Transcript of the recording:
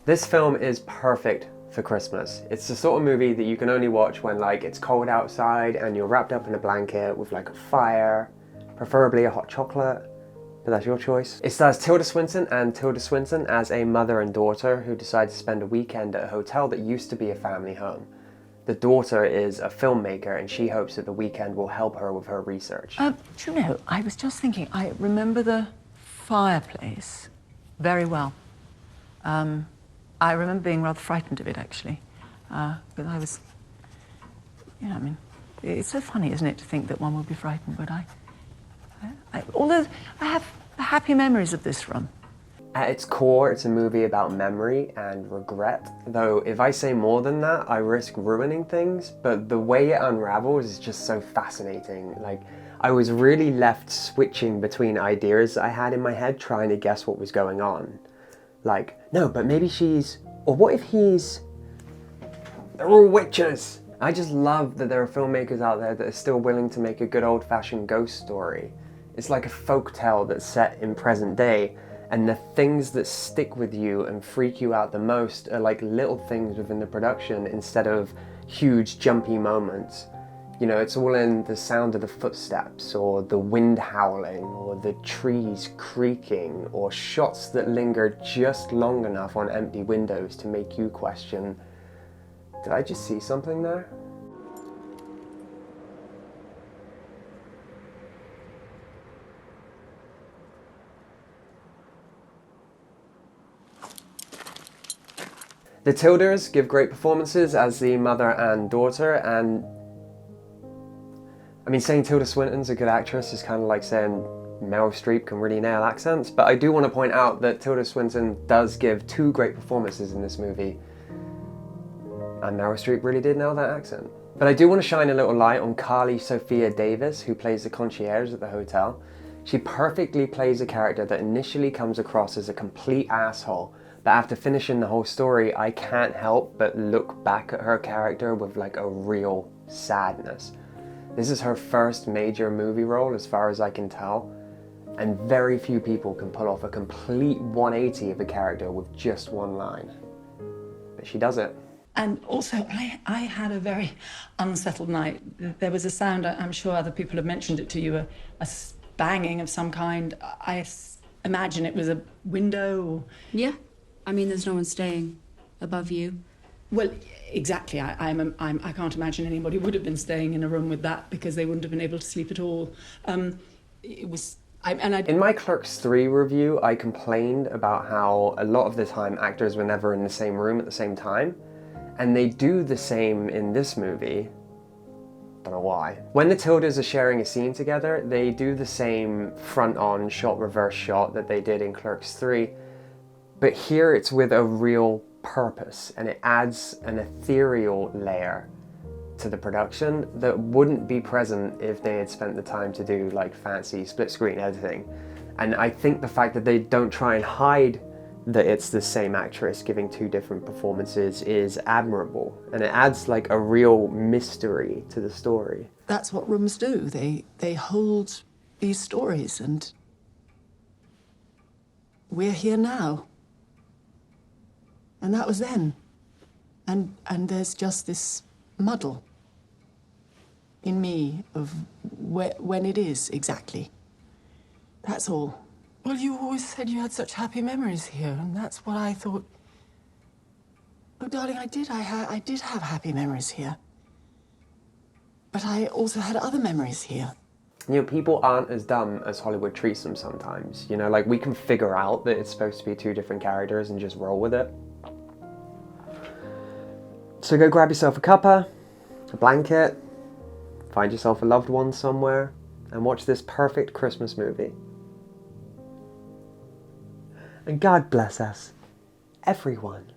This film is perfect for Christmas. It's the sort of movie that you can only watch when like it's cold outside and you're wrapped up in a blanket with like a fire, preferably a hot chocolate, but that's your choice. It stars Tilda Swinton and Tilda Swinton as a mother and daughter who decide to spend a weekend at a hotel that used to be a family home. The daughter is a filmmaker and she hopes that the weekend will help her with her research. Do you know, I was just thinking, I remember the fireplace very well. I remember being rather frightened of it, actually. But I was, you know, I mean, it's so funny, isn't it, to think that one would be frightened, but although I have happy memories of this film. At its core, it's a movie about memory and regret, though if I say more than that, I risk ruining things, but the way it unravels is just so fascinating. Like, I was really left switching between ideas I had in my head, trying to guess what was going on. Like, no, but maybe she's, or what if he's, they're all witches. I just love that there are filmmakers out there that are still willing to make a good old-fashioned ghost story. It's like a folk tale that's set in present day, and the things that stick with you and freak you out the most are like little things within the production instead of huge jumpy moments. You know, it's all in the sound of the footsteps, or the wind howling, or the trees creaking, or shots that linger just long enough on empty windows to make you question, did I just see something there? The Tildas give great performances as the mother and daughter, and I mean, saying Tilda Swinton's a good actress is kind of like saying Meryl Streep can really nail accents, but I do want to point out that Tilda Swinton does give 2 great performances in this movie, and Meryl Streep really did nail that accent. But I do want to shine a little light on Carly Sophia Davis, who plays the concierge at the hotel. She perfectly plays a character that initially comes across as a complete asshole, but after finishing the whole story, I can't help but look back at her character with like a real sadness. This is her first major movie role as far as I can tell, and very few people can pull off a complete 180 of a character with just one line. But she does it. And also, I had a very unsettled night. There was a sound, I'm sure other people have mentioned it to you, a banging of some kind. I imagine it was a window. Yeah. I mean, there's no one staying above you. Well, exactly. I can't imagine anybody would have been staying in a room with that because they wouldn't have been able to sleep at all. In my Clerks 3 review, I complained about how a lot of the time actors were never in the same room at the same time, and they do the same in this movie. Don't know why. When the Tildas are sharing a scene together, they do the same front-on shot, reverse shot that they did in Clerks 3. But here it's with a real purpose, and it adds an ethereal layer to the production that wouldn't be present if they had spent the time to do like fancy split screen editing. And I think the fact that they don't try and hide that it's the same actress giving 2 different performances is admirable, and it adds like a real mystery to the story. That's what rooms do. They hold these stories, and we're here now. And that was then. And there's just this muddle in me of when it is exactly. That's all. Well, you always said you had such happy memories here, and that's what I thought. Oh, darling, I did have happy memories here. But I also had other memories here. You know, people aren't as dumb as Hollywood treats them sometimes. You know, like we can figure out that it's supposed to be 2 different characters and just roll with it. So go grab yourself a cuppa, a blanket, find yourself a loved one somewhere, and watch this perfect Christmas movie. And God bless us, everyone.